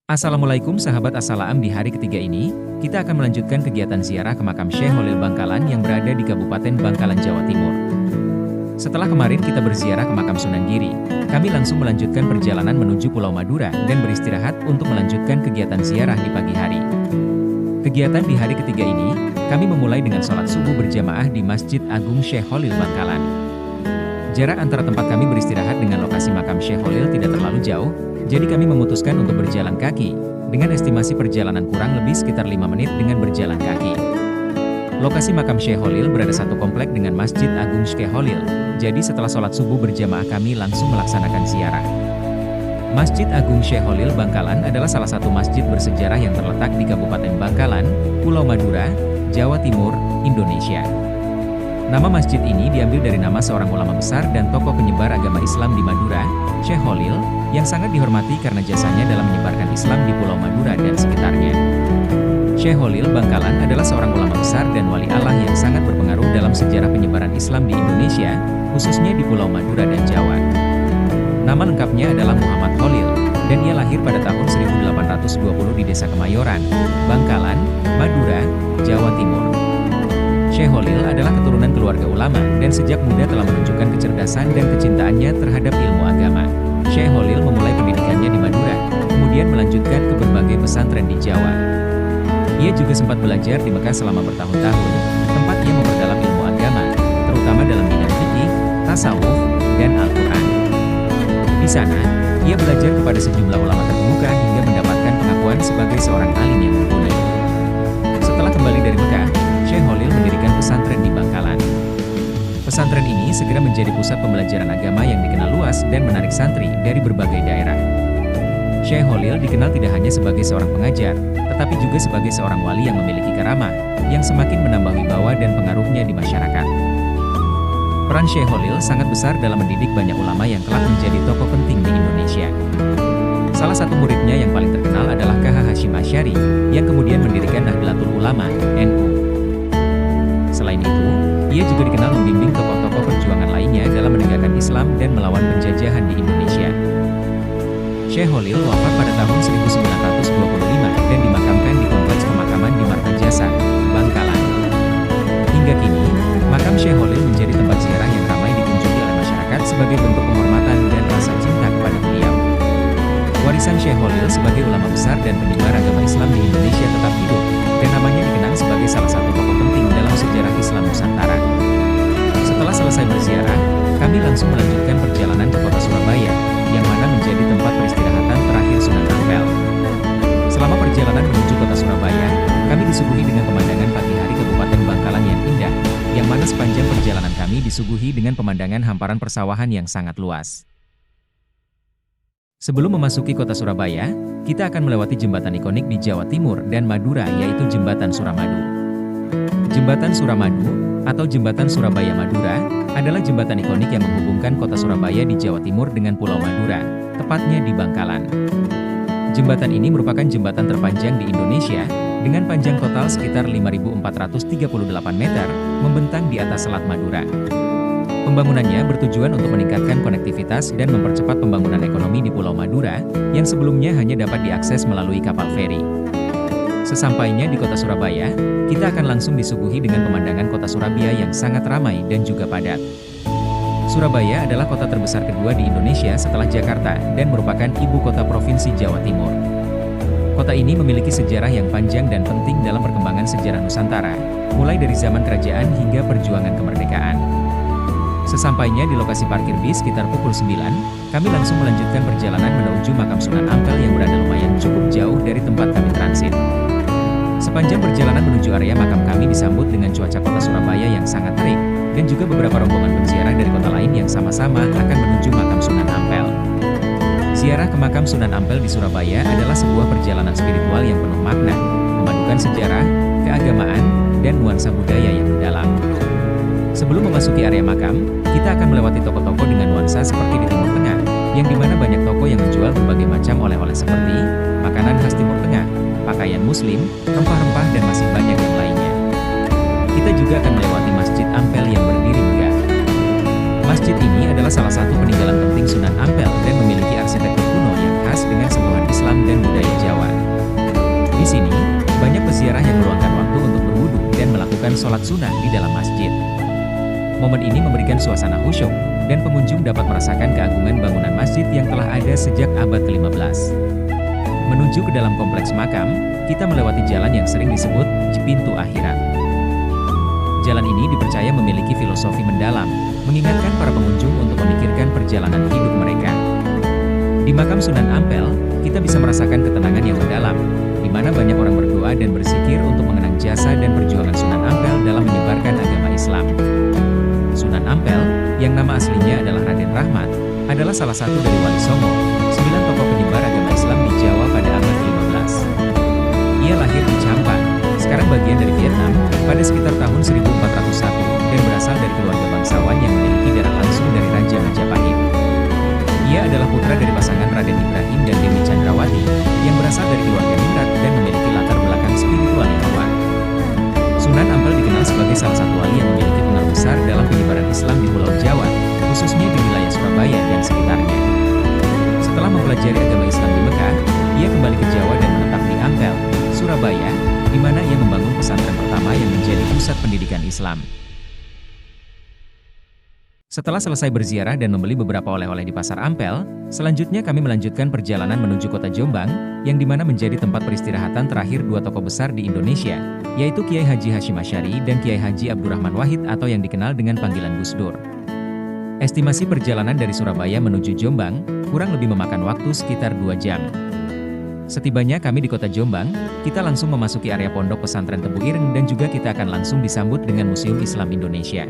Assalamualaikum sahabat Assalaam, di hari ketiga ini, kita akan melanjutkan kegiatan ziarah ke makam Syekh Holil Bangkalan yang berada di Kabupaten Bangkalan, Jawa Timur. Setelah kemarin kita berziarah ke makam Sunan Giri, kami langsung melanjutkan perjalanan menuju Pulau Madura dan beristirahat untuk melanjutkan kegiatan ziarah di pagi hari. Kegiatan di hari ketiga ini, kami memulai dengan sholat subuh berjamaah di Masjid Agung Syekh Holil Bangkalan. Jarak antara tempat kami beristirahat dengan lokasi makam Syekh Holil tidak terlalu jauh, jadi kami memutuskan untuk berjalan kaki, dengan estimasi perjalanan kurang lebih sekitar 5 menit dengan berjalan kaki. Lokasi makam Syekh Holil berada satu komplek dengan Masjid Agung Syekh Holil, jadi setelah sholat subuh berjamaah kami langsung melaksanakan ziarah. Masjid Agung Syekh Holil Bangkalan adalah salah satu masjid bersejarah yang terletak di Kabupaten Bangkalan, Pulau Madura, Jawa Timur, Indonesia. Nama masjid ini diambil dari nama seorang ulama besar dan tokoh penyebar agama Islam di Madura, Syekh Holil, yang sangat dihormati karena jasanya dalam menyebarkan Islam di Pulau Madura dan sekitarnya. Syekh Holil Bangkalan adalah seorang ulama besar dan wali Allah yang sangat berpengaruh dalam sejarah penyebaran Islam di Indonesia, khususnya di Pulau Madura dan Jawa. Nama lengkapnya adalah Muhammad Holil, dan ia lahir pada tahun 1820 di Desa Kemayoran, Bangkalan, Madura, Jawa Timur. Syekh Holil adalah keturunan keluarga ulama dan sejak muda telah menunjukkan kecerdasan dan kecintaannya terhadap ilmu agama. Syekh Holil memulai pendidikannya di Madura, kemudian melanjutkan ke berbagai pesantren di Jawa. Ia juga sempat belajar di Mekah selama bertahun-tahun, tempat ia memperdalam ilmu agama, terutama dalam bidang fikih, tasawuf, dan Al-Quran. Di sana, ia belajar kepada sejumlah ulama terkemuka hingga mendapatkan pengakuan sebagai seorang alim yang mumpuni. Setelah kembali dari Mekah, Syekh Holil mendirikan pesantren di Bangkalan. Pesantren ini segera menjadi pusat pembelajaran agama yang dikenal luas dan menarik santri dari berbagai daerah. Syekh Holil dikenal tidak hanya sebagai seorang pengajar, tetapi juga sebagai seorang wali yang memiliki karamah, yang semakin menambah wibawa dan pengaruhnya di masyarakat. Peran Syekh Holil sangat besar dalam mendidik banyak ulama yang kelak menjadi tokoh penting di Indonesia. Salah satu muridnya yang paling terkenal adalah K.H. Hashim Asy'ari, yang kemudian mendirikan Nahdlatul Ulama, NU. Selain itu, ia juga dikenal membimbing tokoh-tokoh perjuangan lainnya dalam menegakkan Islam dan melawan penjajahan di Indonesia. Syekh Holil wafat pada tahun 1925 dan dimakamkan di Kompleks Pemakaman di Martajasa, Bangkalan. Hingga kini, makam Syekh Holil menjadi tempat ziarah yang ramai dikunjungi oleh masyarakat sebagai bentuk penghormatan dan rasa cinta kepada beliau. Warisan Syekh Holil sebagai ulama besar dan penyebar agama Islam di Indonesia tetap hidup, dan namanya dikenang sebagai salah satu tokoh penting dalam sejarah Islam Nusantara. Setelah selesai berziarah, kami langsung melanjutkan perjalanan ke kota Surabaya, yang mana menjadi tempat peristirahatan terakhir Sunan Ampel. Selama perjalanan menuju kota Surabaya, kami disuguhi dengan pemandangan pagi hari Kabupaten Bangkalan yang indah, yang mana sepanjang perjalanan kami disuguhi dengan pemandangan hamparan persawahan yang sangat luas. Sebelum memasuki kota Surabaya, kita akan melewati jembatan ikonik di Jawa Timur dan Madura, yaitu Jembatan Suramadu. Jembatan Suramadu, atau Jembatan Surabaya Madura, adalah jembatan ikonik yang menghubungkan kota Surabaya di Jawa Timur dengan Pulau Madura, tepatnya di Bangkalan. Jembatan ini merupakan jembatan terpanjang di Indonesia, dengan panjang total sekitar 5.438 meter, membentang di atas Selat Madura. Pembangunannya bertujuan untuk meningkatkan konektivitas dan mempercepat pembangunan ekonomi di Pulau Madura, yang sebelumnya hanya dapat diakses melalui kapal feri. Sesampainya di kota Surabaya, kita akan langsung disuguhi dengan pemandangan kota Surabaya yang sangat ramai dan juga padat. Surabaya adalah kota terbesar kedua di Indonesia setelah Jakarta dan merupakan ibu kota Provinsi Jawa Timur. Kota ini memiliki sejarah yang panjang dan penting dalam perkembangan sejarah Nusantara, mulai dari zaman kerajaan hingga perjuangan kemerdekaan. Sesampainya di lokasi parkir bis sekitar pukul 9, kami langsung melanjutkan perjalanan menuju makam Sunan Ampel yang berada lumayan cukup jauh dari tempat kami transit. Sepanjang perjalanan menuju area makam kami disambut dengan cuaca kota Surabaya yang sangat terik, dan juga beberapa rombongan penziarah dari kota lain yang sama-sama akan menuju makam Sunan Ampel. Ziarah ke makam Sunan Ampel di Surabaya adalah sebuah perjalanan spiritual yang penuh makna, memadukan sejarah, keagamaan, dan nuansa budaya yang mendalam. Sebelum memasuki area makam, kita akan melewati toko-toko dengan nuansa seperti di Timur Tengah, yang dimana banyak toko yang menjual berbagai macam oleh-oleh seperti makanan khas Timur Tengah, pakaian muslim, rempah-rempah, dan masih banyak yang lainnya. Kita juga akan melewati Masjid Ampel yang berdiri megah. Masjid ini adalah salah satu peninggalan penting Sunan Ampel dan memiliki arsitektur kuno yang khas dengan sentuhan Islam dan budaya Jawa. Di sini, banyak peziarah yang meluangkan waktu untuk berwudu dan melakukan sholat sunnah di dalam masjid. Momen ini memberikan suasana khusyuk, dan pengunjung dapat merasakan keagungan bangunan masjid yang telah ada sejak abad ke-15. Menuju ke dalam kompleks makam, kita melewati jalan yang sering disebut pintu akhirat. Jalan ini dipercaya memiliki filosofi mendalam, mengingatkan para pengunjung untuk memikirkan perjalanan hidup mereka. Di makam Sunan Ampel, kita bisa merasakan ketenangan yang mendalam, di mana banyak orang berdoa dan berzikir untuk mengenang jasa dan perjuangan Sunan Ampel dalam menyebarkan agama Islam. Sunan Ampel, yang nama aslinya adalah Raden Rahmat, adalah salah satu dari Wali Songo, 9 tokoh penyebar agama Islam di Jawa pada abad ke-15. Ia lahir di Champaran, sekarang bagian dari Vietnam, pada sekitar tahun 1401, dan berasal dari keluarga bangsawan yang memiliki darah langsung dari Raja Majapahit. Ia adalah putra dari pasangan Raden Ibrahim dan Dewi Chandrawati, yang berasal dari keluarga Ningrat dan memiliki latar belakang spiritual yang kuat. Sunan Ampel dikenal sebagai salah satu wali yang memiliki pengaruh besar dalam penyebaran Islam di Pulau Jawa, khususnya di wilayah Surabaya dan sekitarnya. Setelah mempelajari agama Islam di Mekah, ia kembali ke Jawa dan menetap di Ampel, Surabaya, di mana ia membangun pesantren pertama yang menjadi pusat pendidikan Islam. Setelah selesai berziarah dan membeli beberapa oleh-oleh di Pasar Ampel, selanjutnya kami melanjutkan perjalanan menuju kota Jombang, yang dimana menjadi tempat peristirahatan terakhir dua tokoh besar di Indonesia, yaitu Kiai Haji Hashim Asy'ari dan Kiai Haji Abdurrahman Wahid atau yang dikenal dengan panggilan Gus Dur. Estimasi perjalanan dari Surabaya menuju Jombang, kurang lebih memakan waktu sekitar 2 jam. Setibanya kami di kota Jombang, kita langsung memasuki area pondok pesantren Tebu Ireng dan juga kita akan langsung disambut dengan Museum Islam Indonesia.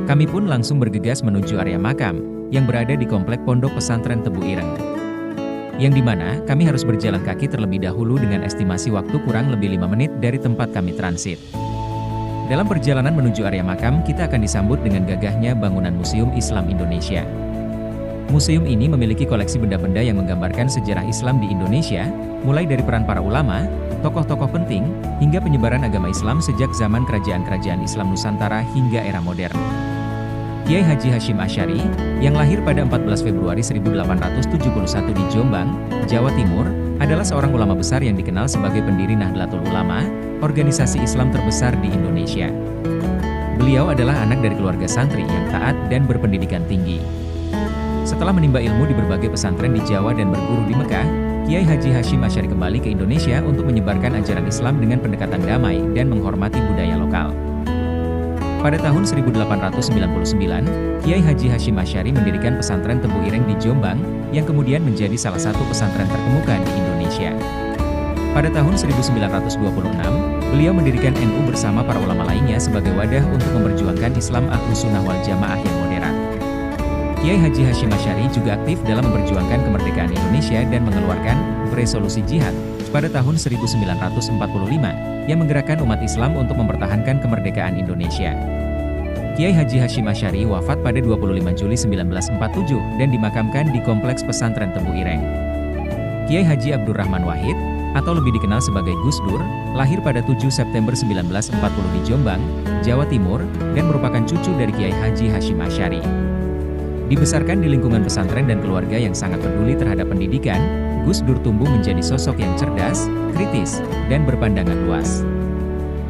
Kami pun langsung bergegas menuju area makam, yang berada di komplek pondok pesantren Tebu Ireng. Yang dimana kami harus berjalan kaki terlebih dahulu dengan estimasi waktu kurang lebih 5 menit dari tempat kami transit. Dalam perjalanan menuju area makam, kita akan disambut dengan gagahnya bangunan Museum Islam Indonesia. Museum ini memiliki koleksi benda-benda yang menggambarkan sejarah Islam di Indonesia, mulai dari peran para ulama, tokoh-tokoh penting, hingga penyebaran agama Islam sejak zaman kerajaan-kerajaan Islam Nusantara hingga era modern. Kiai Haji Hashim Asy'ari, yang lahir pada 14 Februari 1871 di Jombang, Jawa Timur, adalah seorang ulama besar yang dikenal sebagai pendiri Nahdlatul Ulama, organisasi Islam terbesar di Indonesia. Beliau adalah anak dari keluarga santri yang taat dan berpendidikan tinggi. Setelah menimba ilmu di berbagai pesantren di Jawa dan berguru di Mekah, Kiai Haji Hashim Asy'ari kembali ke Indonesia untuk menyebarkan ajaran Islam dengan pendekatan damai dan menghormati budaya lokal. Pada tahun 1899, Kiai Haji Hashim Asy'ari mendirikan pesantren Tebu Ireng di Jombang, yang kemudian menjadi salah satu pesantren terkemuka di Indonesia. Pada tahun 1926, beliau mendirikan NU bersama para ulama lainnya sebagai wadah untuk memperjuangkan Islam Ahlus Sunnah wal Jamaah yang modern. Kiai Haji Hashim Asy'ari juga aktif dalam memperjuangkan kemerdekaan Indonesia dan mengeluarkan resolusi jihad pada tahun 1945 yang menggerakkan umat Islam untuk mempertahankan kemerdekaan Indonesia. Kiai Haji Hashim Asy'ari wafat pada 25 Juli 1947 dan dimakamkan di Kompleks Pesantren Tebu Ireng. Kiai Haji Abdurrahman Wahid, atau lebih dikenal sebagai Gus Dur, lahir pada 7 September 1940 di Jombang, Jawa Timur, dan merupakan cucu dari Kiai Haji Hashim Asy'ari. Dibesarkan di lingkungan pesantren dan keluarga yang sangat peduli terhadap pendidikan, Gus Dur tumbuh menjadi sosok yang cerdas, kritis, dan berpandangan luas.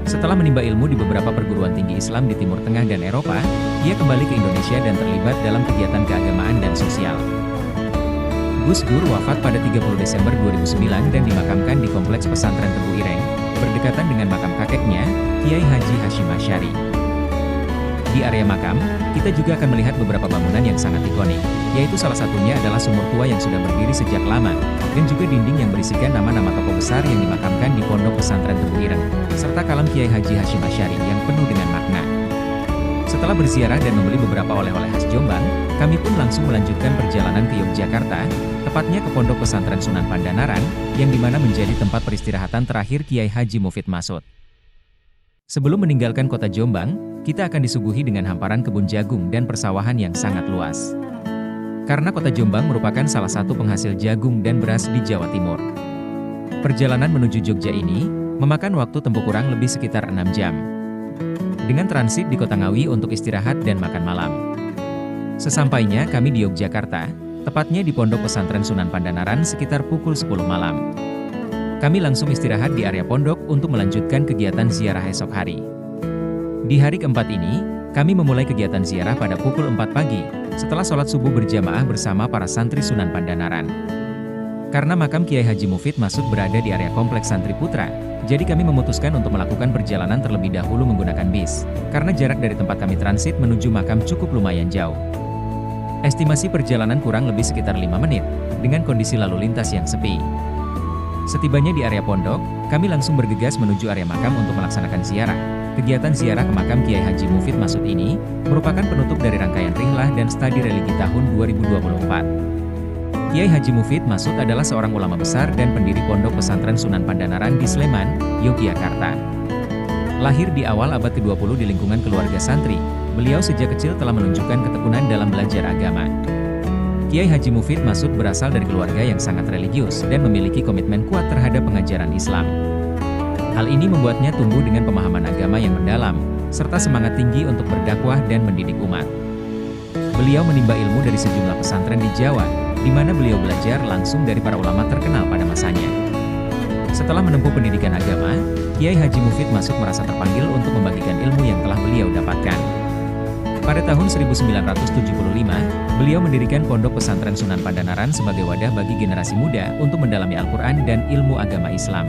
Setelah menimba ilmu di beberapa perguruan tinggi Islam di Timur Tengah dan Eropa, ia kembali ke Indonesia dan terlibat dalam kegiatan keagamaan dan sosial. Gus Dur wafat pada 30 Desember 2009 dan dimakamkan di Kompleks Pesantren Tebu Ireng, berdekatan dengan makam kakeknya, Kiai Haji Hashim Asy'ari. Di area makam, kita juga akan melihat beberapa bangunan yang sangat ikonik, yaitu salah satunya adalah sumur tua yang sudah berdiri sejak lama, dan juga dinding yang berisikan nama-nama tokoh besar yang dimakamkan di Pondok Pesantren Tebu Ireng, serta kalam Kiai Haji Hashim Asy'ari yang penuh dengan makna. Setelah berziarah dan membeli beberapa oleh-oleh khas Jombang, kami pun langsung melanjutkan perjalanan ke Yogyakarta, tepatnya ke Pondok Pesantren Sunan Pandanaran, yang dimana menjadi tempat peristirahatan terakhir Kiai Haji Mufid Masud. Sebelum meninggalkan kota Jombang, kita akan disuguhi dengan hamparan kebun jagung dan persawahan yang sangat luas. Karena kota Jombang merupakan salah satu penghasil jagung dan beras di Jawa Timur. Perjalanan menuju Jogja ini memakan waktu tempuh kurang lebih sekitar 6 jam. Dengan transit di Kota Ngawi untuk istirahat dan makan malam. Sesampainya kami di Yogyakarta, tepatnya di Pondok Pesantren Sunan Pandanaran sekitar pukul 10 malam. kami langsung istirahat di area pondok untuk melanjutkan kegiatan ziarah esok hari. Di hari keempat ini, kami memulai kegiatan ziarah pada pukul 4 pagi, setelah sholat subuh berjamaah bersama para santri Sunan Pandanaran. Karena makam Kiai Haji Mufid Masud berada di area kompleks Santri Putra, jadi kami memutuskan untuk melakukan perjalanan terlebih dahulu menggunakan bis, karena jarak dari tempat kami transit menuju makam cukup lumayan jauh. Estimasi perjalanan kurang lebih sekitar 5 menit, dengan kondisi lalu lintas yang sepi. Setibanya di area pondok, kami langsung bergegas menuju area makam untuk melaksanakan ziarah. Kegiatan ziarah ke makam Kiai Haji Mufid Masud ini merupakan penutup dari rangkaian rihlah dan studi religi tahun 2024. Kiai Haji Mufid Masud adalah seorang ulama besar dan pendiri Pondok Pesantren Sunan Pandanaran di Sleman, Yogyakarta. Lahir di awal abad ke-20 di lingkungan keluarga santri, beliau sejak kecil telah menunjukkan ketekunan dalam belajar agama. Kiai Haji Mufid Masud berasal dari keluarga yang sangat religius dan memiliki komitmen kuat terhadap pengajaran Islam. Hal ini membuatnya tumbuh dengan pemahaman agama yang mendalam, serta semangat tinggi untuk berdakwah dan mendidik umat. Beliau menimba ilmu dari sejumlah pesantren di Jawa, di mana beliau belajar langsung dari para ulama terkenal pada masanya. Setelah menempuh pendidikan agama, Kiai Haji Mufid Masud merasa terpanggil untuk membagikan ilmu yang telah beliau dapatkan. Pada tahun 1975, beliau mendirikan Pondok Pesantren Sunan Pandanaran sebagai wadah bagi generasi muda untuk mendalami Al-Quran dan ilmu agama Islam.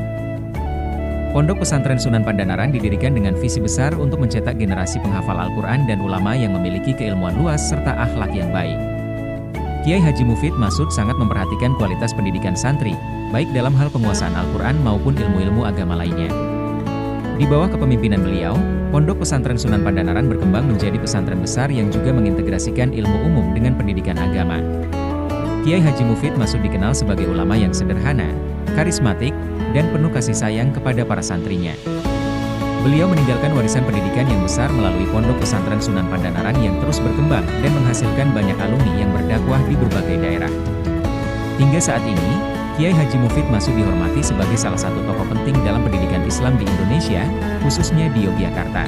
Pondok Pesantren Sunan Pandanaran didirikan dengan visi besar untuk mencetak generasi penghafal Al-Quran dan ulama yang memiliki keilmuan luas serta akhlak yang baik. Kiai Haji Mufid Masud sangat memperhatikan kualitas pendidikan santri, baik dalam hal penguasaan Al-Quran maupun ilmu-ilmu agama lainnya. Di bawah kepemimpinan beliau, Pondok Pesantren Sunan Pandanaran berkembang menjadi pesantren besar yang juga mengintegrasikan ilmu umum dengan pendidikan agama. Kiai Haji Mufid Masud dikenal sebagai ulama yang sederhana, karismatik, dan penuh kasih sayang kepada para santrinya. Beliau meninggalkan warisan pendidikan yang besar melalui Pondok Pesantren Sunan Pandanaran yang terus berkembang dan menghasilkan banyak alumni yang berdakwah di berbagai daerah. Hingga saat ini, Kiai Haji Mufid Masud dihormati sebagai salah satu tokoh penting dalam pendidikan Islam di Indonesia, khususnya di Yogyakarta.